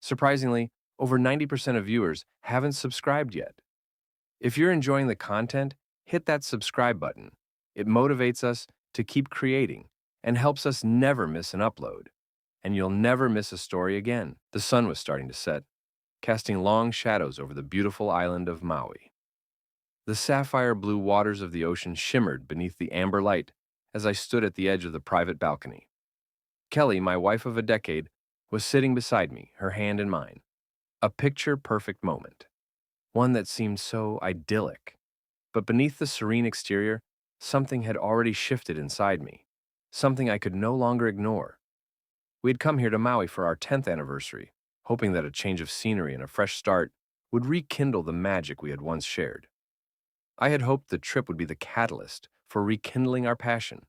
Surprisingly, over 90% of viewers haven't subscribed yet. If you're enjoying the content, hit that subscribe button. It motivates us to keep creating and helps us never miss an upload. And you'll never miss a story again. The sun was starting to set, casting long shadows over the beautiful island of Maui. The sapphire blue waters of the ocean shimmered beneath the amber light as I stood at the edge of the private balcony. Kelly, my wife of a decade, was sitting beside me, her hand in mine. A picture-perfect moment, one that seemed so idyllic. But beneath the serene exterior, something had already shifted inside me, something I could no longer ignore. We had come here to Maui for our 10th anniversary, hoping that a change of scenery and a fresh start would rekindle the magic we had once shared. I had hoped the trip would be the catalyst for rekindling our passion,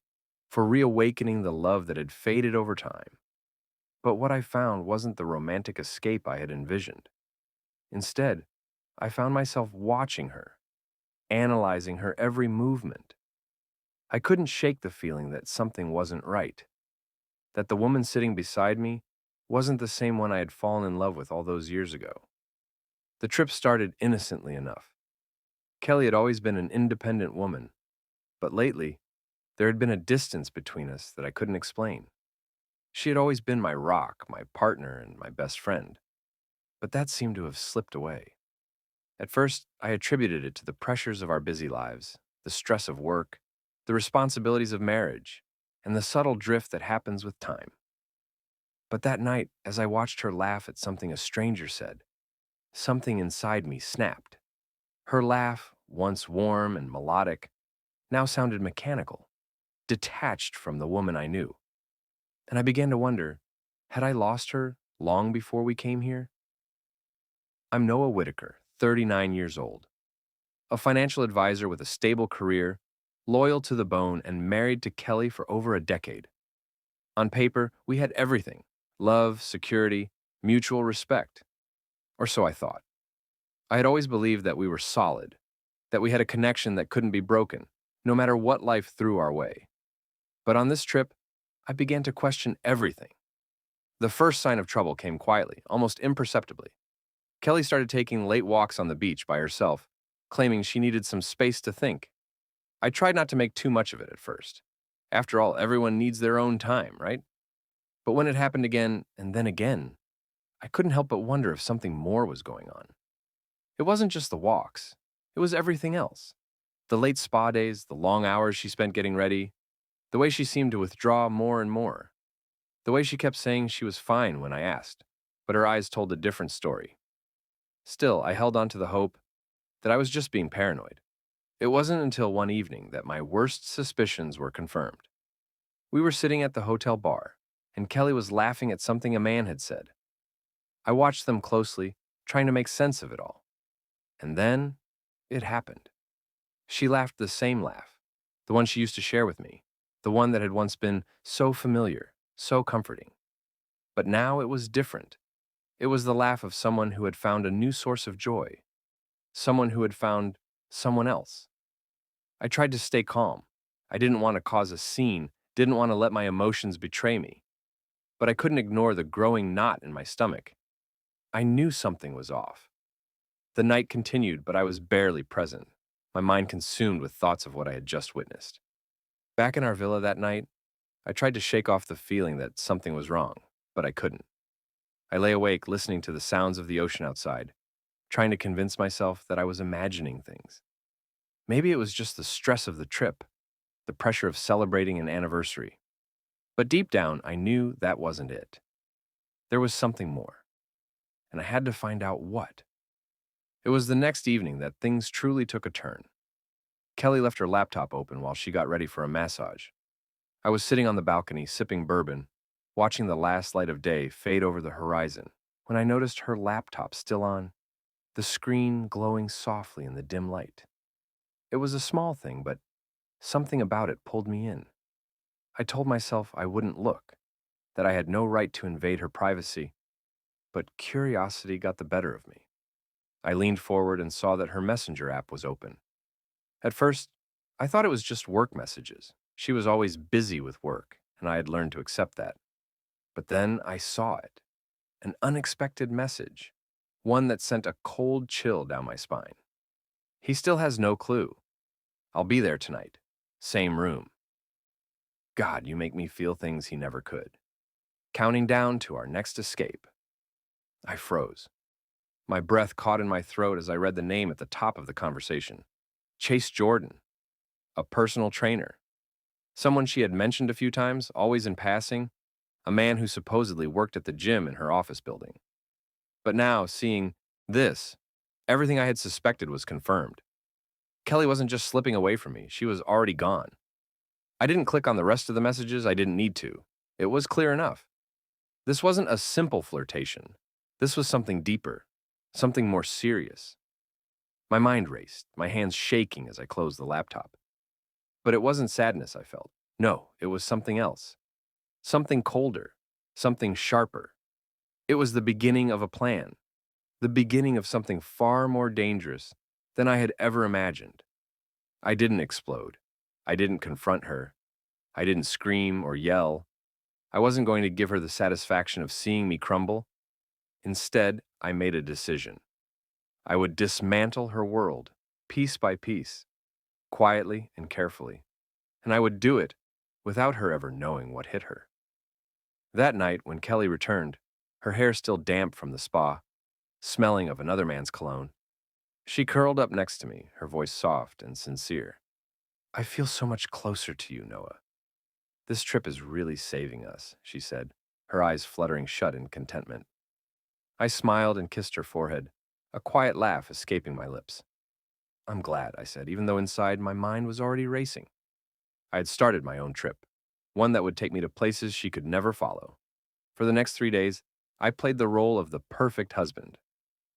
for reawakening the love that had faded over time. But what I found wasn't the romantic escape I had envisioned. Instead, I found myself watching her, analyzing her every movement. I couldn't shake the feeling that something wasn't right, that the woman sitting beside me wasn't the same one I had fallen in love with all those years ago. The trip started innocently enough. Kelly had always been an independent woman, but lately, there had been a distance between us that I couldn't explain. She had always been my rock, my partner, and my best friend, but that seemed to have slipped away. At first, I attributed it to the pressures of our busy lives, the stress of work, the responsibilities of marriage, and the subtle drift that happens with time. But that night, as I watched her laugh at something a stranger said, something inside me snapped. Her laugh, once warm and melodic, now sounded mechanical, detached from the woman I knew. And I began to wonder, had I lost her long before we came here? I'm Noah Whitaker, 39 years old, a financial advisor with a stable career, loyal to the bone, and married to Kelly for over a decade. On paper, we had everything: love, security, mutual respect. Or so I thought. I had always believed that we were solid, that we had a connection that couldn't be broken, no matter what life threw our way. But on this trip, I began to question everything. The first sign of trouble came quietly, almost imperceptibly. Kelly started taking late walks on the beach by herself, claiming she needed some space to think. I tried not to make too much of it at first. After all, everyone needs their own time, right? But when it happened again, and then again, I couldn't help but wonder if something more was going on. It wasn't just the walks. It was everything else. The late spa days, the long hours she spent getting ready, the way she seemed to withdraw more and more, the way she kept saying she was fine when I asked, but her eyes told a different story. Still, I held on to the hope that I was just being paranoid. It wasn't until one evening that my worst suspicions were confirmed. We were sitting at the hotel bar, and Kelly was laughing at something a man had said. I watched them closely, trying to make sense of it all. And then, it happened. She laughed the same laugh, the one she used to share with me, the one that had once been so familiar, so comforting. But now it was different. It was the laugh of someone who had found a new source of joy, someone who had found someone else. I tried to stay calm. I didn't want to cause a scene, didn't want to let my emotions betray me. But I couldn't ignore the growing knot in my stomach. I knew something was off. The night continued, but I was barely present, my mind consumed with thoughts of what I had just witnessed. Back in our villa that night, I tried to shake off the feeling that something was wrong, but I couldn't. I lay awake listening to the sounds of the ocean outside, trying to convince myself that I was imagining things. Maybe it was just the stress of the trip, the pressure of celebrating an anniversary. But deep down, I knew that wasn't it. There was something more, and I had to find out what. It was the next evening that things truly took a turn. Kelly left her laptop open while she got ready for a massage. I was sitting on the balcony sipping bourbon, watching the last light of day fade over the horizon, when I noticed her laptop still on, the screen glowing softly in the dim light. It was a small thing, but something about it pulled me in. I told myself I wouldn't look, that I had no right to invade her privacy, but curiosity got the better of me. I leaned forward and saw that her messenger app was open. At first, I thought it was just work messages. She was always busy with work, and I had learned to accept that. But then I saw it. an unexpected message, one that sent a cold chill down my spine. He still has no clue. I'll be there tonight. Same room. God, you make me feel things he never could. Counting down to our next escape. I froze. My breath caught in my throat as I read the name at the top of the conversation. Chase Jordan, a personal trainer. Someone she had mentioned a few times, always in passing, a man who supposedly worked at the gym in her office building. But now, seeing this, everything I had suspected was confirmed. Kelly wasn't just slipping away from me, she was already gone. I didn't click on the rest of the messages, I didn't need to. It was clear enough. This wasn't a simple flirtation. This was something deeper, something more serious. My mind raced, my hands shaking as I closed the laptop. But it wasn't sadness I felt. No, it was something else. Something colder, something sharper. It was the beginning of a plan, the beginning of something far more dangerous than I had ever imagined. I didn't explode. I didn't confront her. I didn't scream or yell. I wasn't going to give her the satisfaction of seeing me crumble. Instead, I made a decision. I would dismantle her world, piece by piece, quietly and carefully, and I would do it without her ever knowing what hit her. That night, when Kelly returned, her hair still damp from the spa, smelling of another man's cologne, she curled up next to me, her voice soft and sincere. I feel so much closer to you, Noah. This trip is really saving us, she said, her eyes fluttering shut in contentment. I smiled and kissed her forehead, a quiet laugh escaping my lips. I'm glad, I said, even though inside my mind was already racing. I had started my own trip, one that would take me to places she could never follow. For the next 3 days, I played the role of the perfect husband.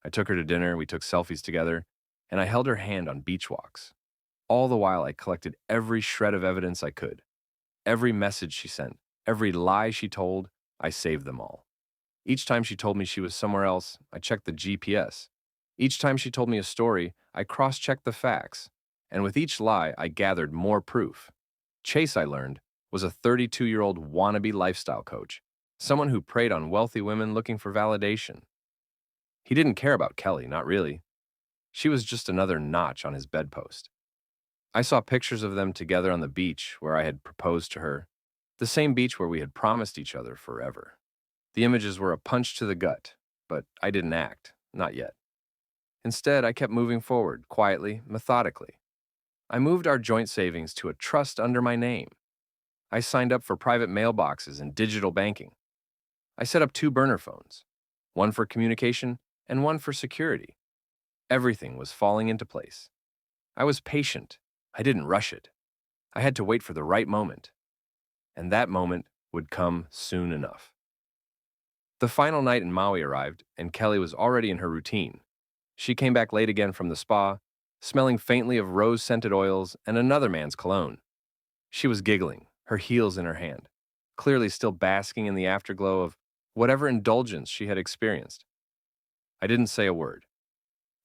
I took her to dinner, we took selfies together, and I held her hand on beach walks. All the while, I collected every shred of evidence I could. Every message she sent, every lie she told, I saved them all. Each time she told me she was somewhere else, I checked the GPS. Each time she told me a story, I cross-checked the facts. And with each lie, I gathered more proof. Chase, I learned, was a 32-year-old wannabe lifestyle coach, someone who preyed on wealthy women looking for validation. He didn't care about Kelly, not really. She was just another notch on his bedpost. I saw pictures of them together on the beach where I had proposed to her, the same beach where we had promised each other forever. The images were a punch to the gut, but I didn't act, not yet. Instead, I kept moving forward, quietly, methodically. I moved our joint savings to a trust under my name. I signed up for private mailboxes and digital banking. I set up 2 burner phones, one for communication and one for security. Everything was falling into place. I was patient. I didn't rush it. I had to wait for the right moment. And that moment would come soon enough. The final night in Maui arrived, and Kelly was already in her routine. She came back late again from the spa, smelling faintly of rose-scented oils and another man's cologne. She was giggling, her heels in her hand, clearly still basking in the afterglow of whatever indulgence she had experienced. I didn't say a word.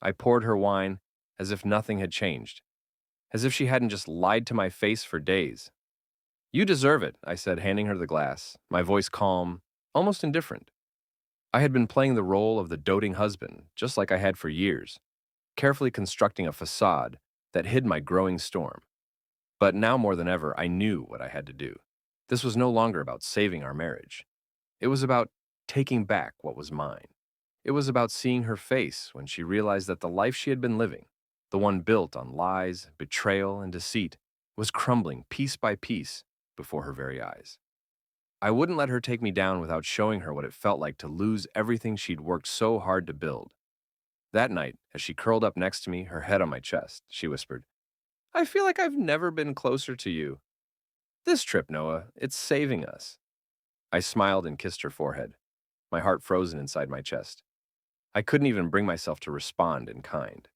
I poured her wine as if nothing had changed, as if she hadn't just lied to my face for days. You deserve it, I said, handing her the glass, my voice calm, almost indifferent. I had been playing the role of the doting husband, just like I had for years, carefully constructing a facade that hid my growing storm. But now more than ever, I knew what I had to do. This was no longer about saving our marriage. It was about taking back what was mine. It was about seeing her face when she realized that the life she had been living, the one built on lies, betrayal, and deceit, was crumbling piece by piece before her very eyes. I wouldn't let her take me down without showing her what it felt like to lose everything she'd worked so hard to build. That night, as she curled up next to me, her head on my chest, she whispered, I feel like I've never been closer to you. This trip, Noah, it's saving us. I smiled and kissed her forehead, my heart frozen inside my chest. I couldn't even bring myself to respond in kind.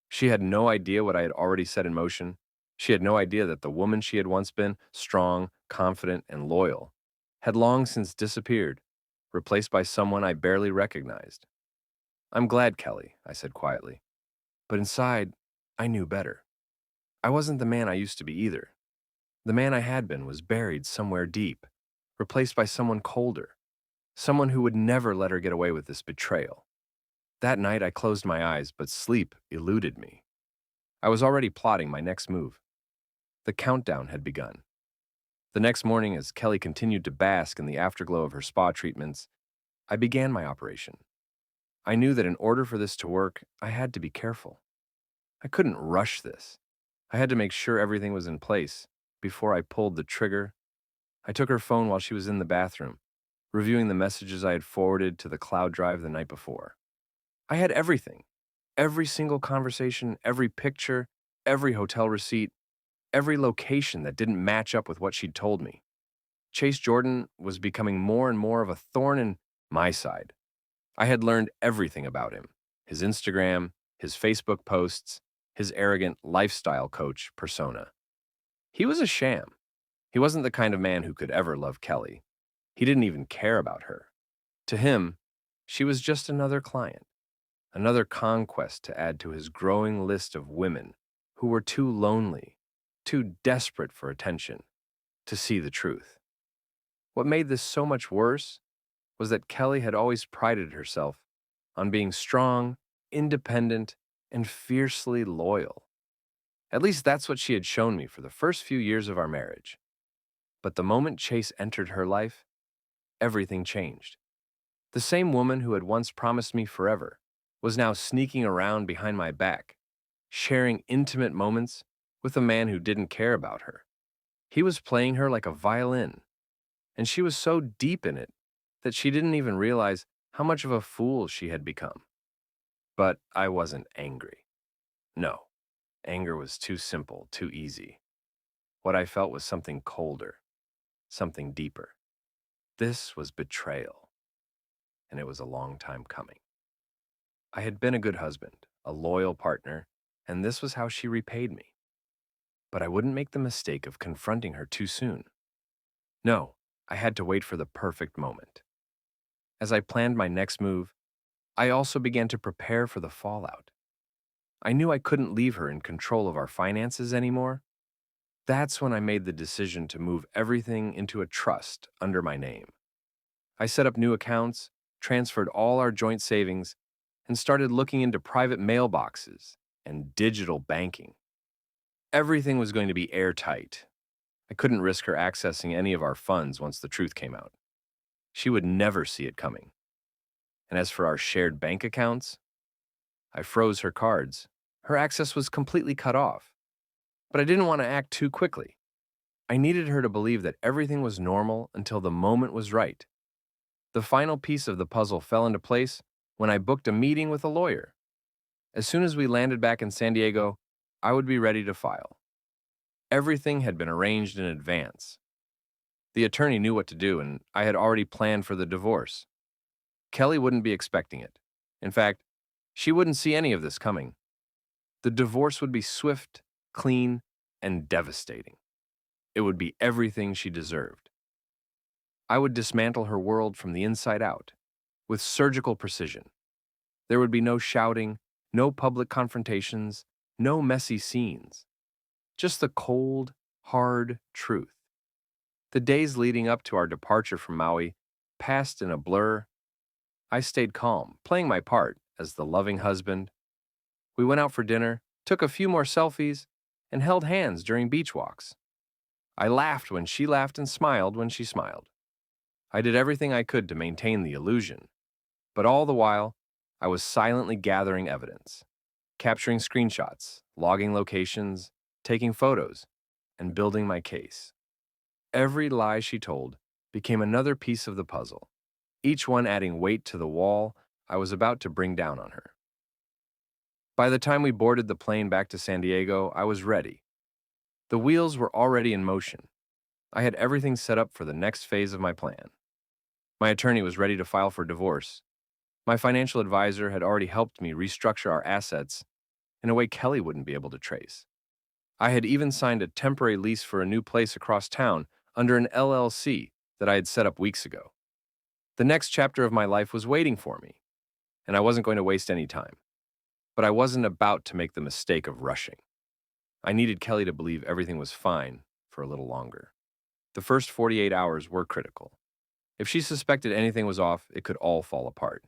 She had no idea what I had already set in motion. She had no idea that the woman she had once been, strong, confident, and loyal, had long since disappeared, replaced by someone I barely recognized. I'm glad, Kelly, I said quietly. But inside, I knew better. I wasn't the man I used to be either. The man I had been was buried somewhere deep, replaced by someone colder, someone who would never let her get away with this betrayal. That night, I closed my eyes, but sleep eluded me. I was already plotting my next move. The countdown had begun. The next morning, as Kelly continued to bask in the afterglow of her spa treatments, I began my operation. I knew that in order for this to work, I had to be careful. I couldn't rush this. I had to make sure everything was in place before I pulled the trigger. I took her phone while she was in the bathroom, reviewing the messages I had forwarded to the cloud drive the night before. I had everything. Every single conversation, every picture, every hotel receipt, every location that didn't match up with what she'd told me. Chase Jordan was becoming more and more of a thorn in my side. I had learned everything about him: his Instagram, his Facebook posts, his arrogant lifestyle coach persona. He was a sham. He wasn't the kind of man who could ever love Kelly. He didn't even care about her. To him, she was just another client, another conquest to add to his growing list of women who were too lonely, too desperate for attention, to see the truth. What made this so much worse was that Kelly had always prided herself on being strong, independent, and fiercely loyal. At least that's what she had shown me for the first few years of our marriage. But the moment Chase entered her life, everything changed. The same woman who had once promised me forever was now sneaking around behind my back, sharing intimate moments with a man who didn't care about her. He was playing her like a violin, and she was so deep in it that she didn't even realize how much of a fool she had become. But I wasn't angry. No, anger was too simple, too easy. What I felt was something colder, something deeper. This was betrayal, and it was a long time coming. I had been a good husband, a loyal partner, and this was how she repaid me. But I wouldn't make the mistake of confronting her too soon. No, I had to wait for the perfect moment. As I planned my next move, I also began to prepare for the fallout. I knew I couldn't leave her in control of our finances anymore. That's when I made the decision to move everything into a trust under my name. I set up new accounts, transferred all our joint savings, and started looking into private mailboxes and digital banking. Everything was going to be airtight. I couldn't risk her accessing any of our funds once the truth came out. She would never see it coming. And as for our shared bank accounts, I froze her cards. Her access was completely cut off. But I didn't want to act too quickly. I needed her to believe that everything was normal until the moment was right. The final piece of the puzzle fell into place when I booked a meeting with a lawyer. As soon as we landed back in San Diego, I would be ready to file. Everything had been arranged in advance. The attorney knew what to do, and I had already planned for the divorce. Kelly wouldn't be expecting it. In fact, she wouldn't see any of this coming. The divorce would be swift, clean, and devastating. It would be everything she deserved. I would dismantle her world from the inside out, with surgical precision. There would be no shouting, no public confrontations, no messy scenes. Just the cold, hard truth. The days leading up to our departure from Maui passed in a blur. I stayed calm, playing my part as the loving husband. We went out for dinner, took a few more selfies, and held hands during beach walks. I laughed when she laughed and smiled when she smiled. I did everything I could to maintain the illusion, but all the while, I was silently gathering evidence, capturing screenshots, logging locations, taking photos, and building my case. Every lie she told became another piece of the puzzle, each one adding weight to the wall I was about to bring down on her. By the time we boarded the plane back to San Diego, I was ready. The wheels were already in motion. I had everything set up for the next phase of my plan. My attorney was ready to file for divorce. My financial advisor had already helped me restructure our assets in a way Kelly wouldn't be able to trace. I had even signed a temporary lease for a new place across town under an LLC that I had set up weeks ago. The next chapter of my life was waiting for me, and I wasn't going to waste any time. But I wasn't about to make the mistake of rushing. I needed Kelly to believe everything was fine for a little longer. The first 48 hours were critical. If she suspected anything was off, it could all fall apart.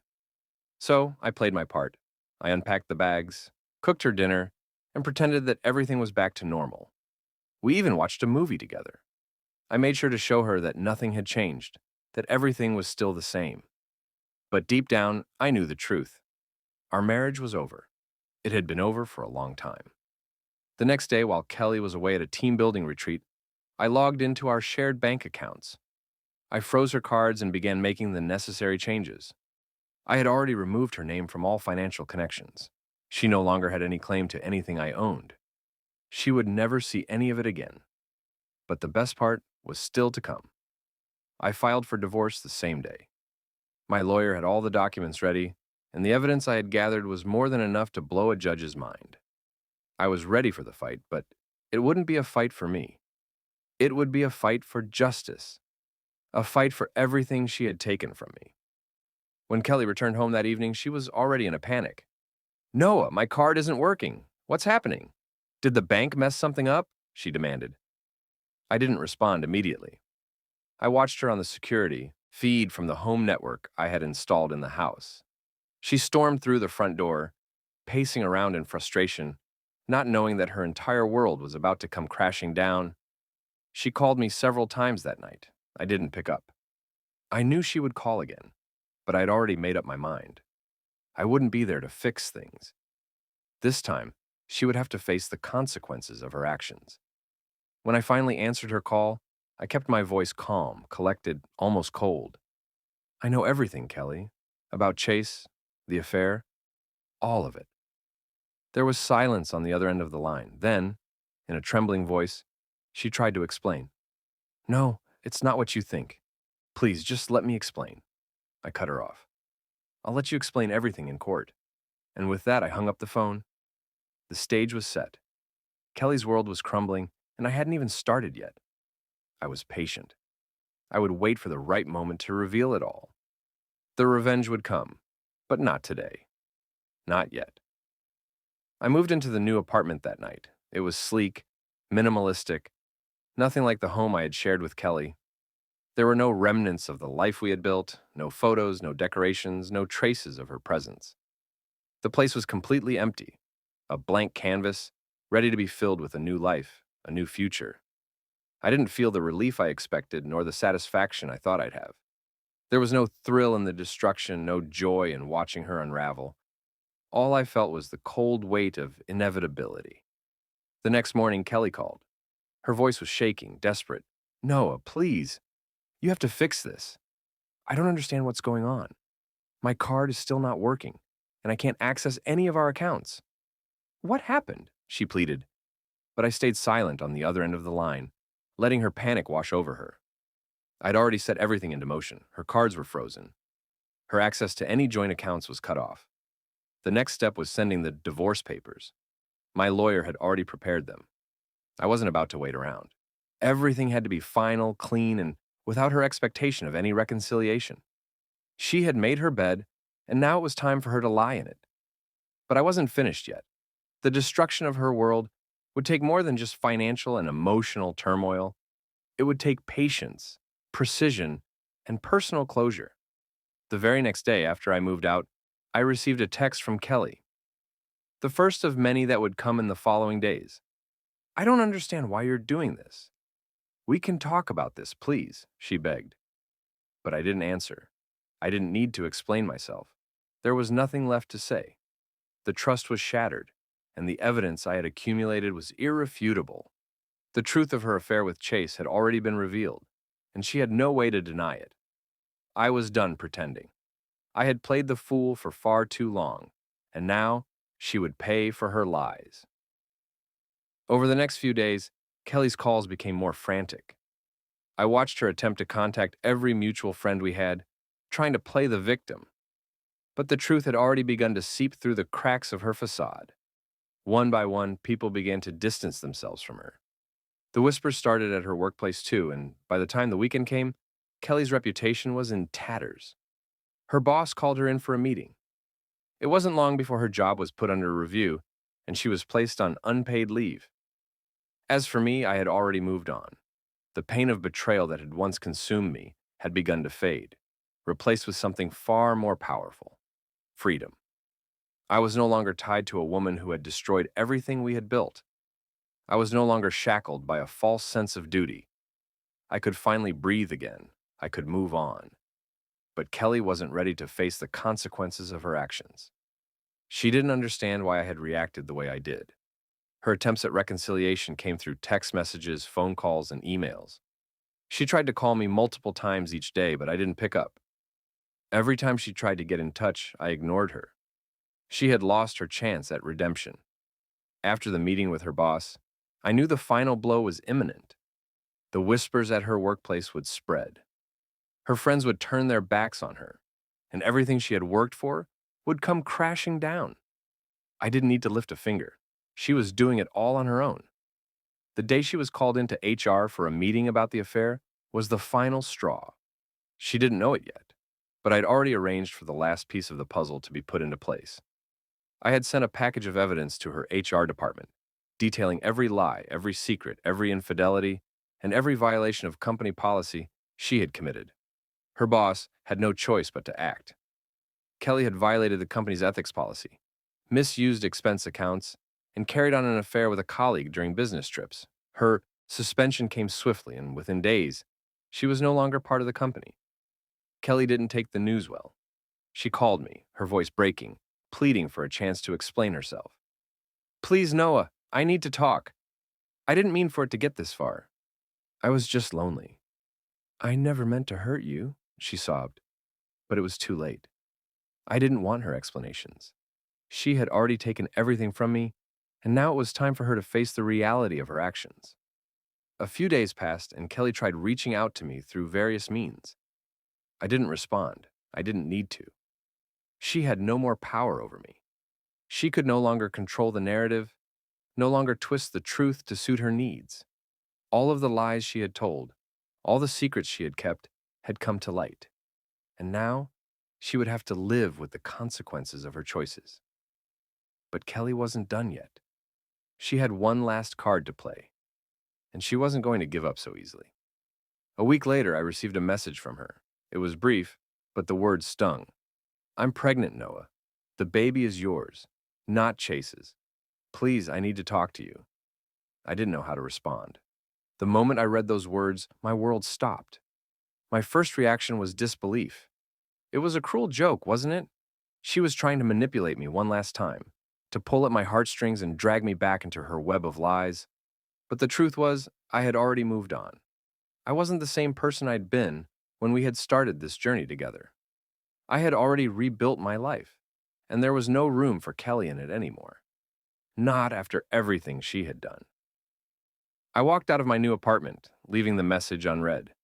So I played my part. I unpacked the bags, cooked her dinner, and pretended that everything was back to normal. We even watched a movie together. I made sure to show her that nothing had changed, that everything was still the same. But deep down, I knew the truth. Our marriage was over. It had been over for a long time. The next day, while Kelly was away at a team building retreat, I logged into our shared bank accounts. I froze her cards and began making the necessary changes. I had already removed her name from all financial connections. She no longer had any claim to anything I owned. She would never see any of it again. But the best part was still to come. I filed for divorce the same day. My lawyer had all the documents ready, and the evidence I had gathered was more than enough to blow a judge's mind. I was ready for the fight, but it wouldn't be a fight for me. It would be a fight for justice, a fight for everything she had taken from me. When Kelly returned home that evening, she was already in a panic. "Noah, my card isn't working. What's happening? Did the bank mess something up?" she demanded. I didn't respond immediately. I watched her on the security feed from the home network I had installed in the house. She stormed through the front door, pacing around in frustration, not knowing that her entire world was about to come crashing down. She called me several times that night. I didn't pick up. I knew she would call again, but I'd already made up my mind. I wouldn't be there to fix things. This time, she would have to face the consequences of her actions. When I finally answered her call, I kept my voice calm, collected, almost cold. "I know everything, Kelly. About Chase, the affair, all of it." There was silence on the other end of the line. Then, in a trembling voice, she tried to explain. "No, it's not what you think. Please, just let me explain." I cut her off. "I'll let you explain everything in court." And with that, I hung up the phone. The stage was set. Kelly's world was crumbling, and I hadn't even started yet. I was patient. I would wait for the right moment to reveal it all. The revenge would come, but not today. Not yet. I moved into the new apartment that night. It was sleek, minimalistic, nothing like the home I had shared with Kelly. There were no remnants of the life we had built, no photos, no decorations, no traces of her presence. The place was completely empty, a blank canvas, ready to be filled with a new life, a new future. I didn't feel the relief I expected, nor the satisfaction I thought I'd have. There was no thrill in the destruction, no joy in watching her unravel. All I felt was the cold weight of inevitability. The next morning, Kelly called. Her voice was shaking, desperate. "Noah, please. You have to fix this. I don't understand what's going on. My card is still not working, and I can't access any of our accounts." "What happened?" she pleaded. But I stayed silent on the other end of the line, letting her panic wash over her. I'd already set everything into motion. Her cards were frozen. Her access to any joint accounts was cut off. The next step was sending the divorce papers. My lawyer had already prepared them. I wasn't about to wait around. Everything had to be final, clean, and without her expectation of any reconciliation. She had made her bed, and now it was time for her to lie in it. But I wasn't finished yet. The destruction of her world would take more than just financial and emotional turmoil. It would take patience, precision, and personal closure. The very next day after I moved out, I received a text from Kelly, the first of many that would come in the following days. "I don't understand why you're doing this. We can talk about this, please," she begged. But I didn't answer. I didn't need to explain myself. There was nothing left to say. The trust was shattered, and the evidence I had accumulated was irrefutable. The truth of her affair with Chase had already been revealed, and she had no way to deny it. I was done pretending. I had played the fool for far too long, and now she would pay for her lies. Over the next few days, Kelly's calls became more frantic. I watched her attempt to contact every mutual friend we had, trying to play the victim. But the truth had already begun to seep through the cracks of her facade. One by one, people began to distance themselves from her. The whispers started at her workplace too, and by the time the weekend came, Kelly's reputation was in tatters. Her boss called her in for a meeting. It wasn't long before her job was put under review, and she was placed on unpaid leave. As for me, I had already moved on. The pain of betrayal that had once consumed me had begun to fade, replaced with something far more powerful: freedom. I was no longer tied to a woman who had destroyed everything we had built. I was no longer shackled by a false sense of duty. I could finally breathe again. I could move on. But Kelly wasn't ready to face the consequences of her actions. She didn't understand why I had reacted the way I did. Her attempts at reconciliation came through text messages, phone calls, and emails. She tried to call me multiple times each day, but I didn't pick up. Every time she tried to get in touch, I ignored her. She had lost her chance at redemption. After the meeting with her boss, I knew the final blow was imminent. The whispers at her workplace would spread. Her friends would turn their backs on her, and everything she had worked for would come crashing down. I didn't need to lift a finger. She was doing it all on her own. The day she was called into HR for a meeting about the affair was the final straw. She didn't know it yet, but I'd already arranged for the last piece of the puzzle to be put into place. I had sent a package of evidence to her HR department, detailing every lie, every secret, every infidelity, and every violation of company policy she had committed. Her boss had no choice but to act. Kelly had violated the company's ethics policy, misused expense accounts, and carried on an affair with a colleague during business trips. Her suspension came swiftly, and within days, she was no longer part of the company. Kelly didn't take the news well. She called me, her voice breaking, pleading for a chance to explain herself. "Please, Noah, I need to talk. I didn't mean for it to get this far. I was just lonely." "I never meant to hurt you," she sobbed, but it was too late. I didn't want her explanations. She had already taken everything from me, and now it was time for her to face the reality of her actions. A few days passed, and Kelly tried reaching out to me through various means. I didn't respond. I didn't need to. She had no more power over me. She could no longer control the narrative, no longer twist the truth to suit her needs. All of the lies she had told, all the secrets she had kept, had come to light. And now, she would have to live with the consequences of her choices. But Kelly wasn't done yet. She had one last card to play, and she wasn't going to give up so easily. A week later, I received a message from her. It was brief, but the words stung. "I'm pregnant, Noah. The baby is yours, not Chase's. Please, I need to talk to you." I didn't know how to respond. The moment I read those words, my world stopped. My first reaction was disbelief. It was a cruel joke, wasn't it? She was trying to manipulate me one last time, to pull at my heartstrings and drag me back into her web of lies. But the truth was, I had already moved on. I wasn't the same person I'd been when we had started this journey together. I had already rebuilt my life, and there was no room for Kelly in it anymore. Not after everything she had done. I walked out of my new apartment, leaving the message unread.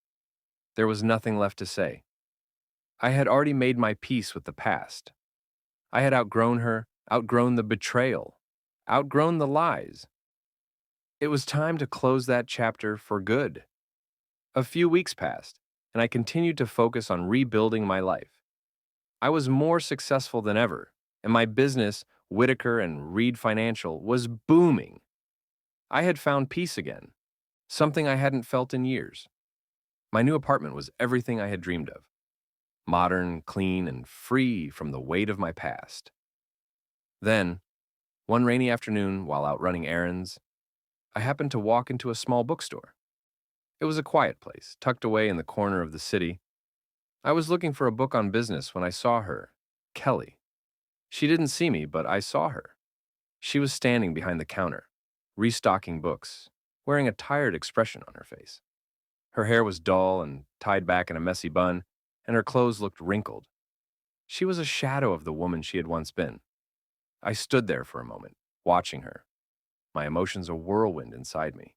There was nothing left to say. I had already made my peace with the past. I had outgrown her, outgrown the betrayal, outgrown the lies. It was time to close that chapter for good. A few weeks passed, and I continued to focus on rebuilding my life. I was more successful than ever, and my business, Whitaker and Reed Financial, was booming. I had found peace again, something I hadn't felt in years. My new apartment was everything I had dreamed of. Modern, clean, and free from the weight of my past. Then, one rainy afternoon, while out running errands, I happened to walk into a small bookstore. It was a quiet place, tucked away in the corner of the city. I was looking for a book on business when I saw her, Kelly. She didn't see me, but I saw her. She was standing behind the counter, restocking books, wearing a tired expression on her face. Her hair was dull and tied back in a messy bun, and her clothes looked wrinkled. She was a shadow of the woman she had once been. I stood there for a moment, watching her, my emotions a whirlwind inside me.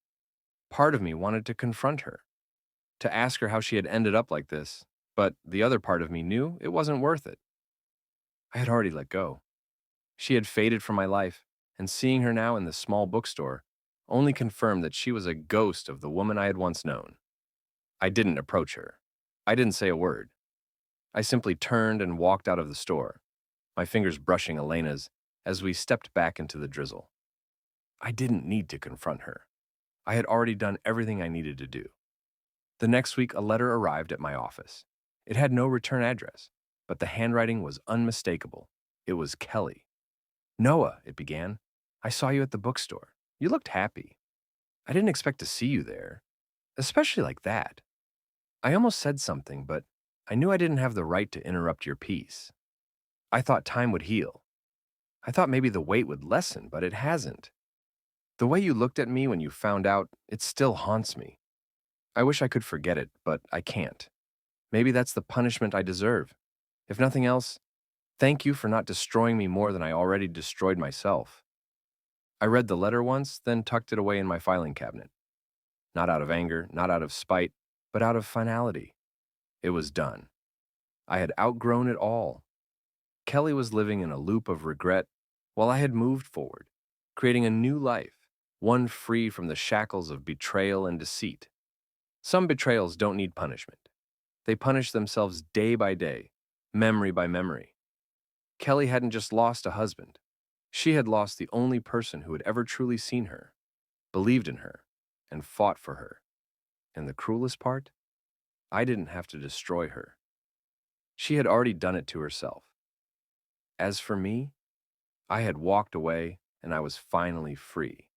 Part of me wanted to confront her, to ask her how she had ended up like this, but the other part of me knew it wasn't worth it. I had already let go. She had faded from my life, and seeing her now in the small bookstore only confirmed that she was a ghost of the woman I had once known. I didn't approach her. I didn't say a word. I simply turned and walked out of the store, my fingers brushing Elena's as we stepped back into the drizzle. I didn't need to confront her. I had already done everything I needed to do. The next week, a letter arrived at my office. It had no return address, but the handwriting was unmistakable. It was Kelly. "Noah," it began, "I saw you at the bookstore. You looked happy. I didn't expect to see you there, especially like that. I almost said something, but I knew I didn't have the right to interrupt your peace. I thought time would heal. I thought maybe the weight would lessen, but it hasn't. The way you looked at me when you found out, it still haunts me. I wish I could forget it, but I can't. Maybe that's the punishment I deserve. If nothing else, thank you for not destroying me more than I already destroyed myself." I read the letter once, then tucked it away in my filing cabinet. Not out of anger, not out of spite, but out of finality. It was done. I had outgrown it all. Kelly was living in a loop of regret while I had moved forward, creating a new life, one free from the shackles of betrayal and deceit. Some betrayals don't need punishment. They punish themselves day by day, memory by memory. Kelly hadn't just lost a husband. She had lost the only person who had ever truly seen her, believed in her, and fought for her. And the cruelest part? I didn't have to destroy her. She had already done it to herself. As for me, I had walked away and I was finally free.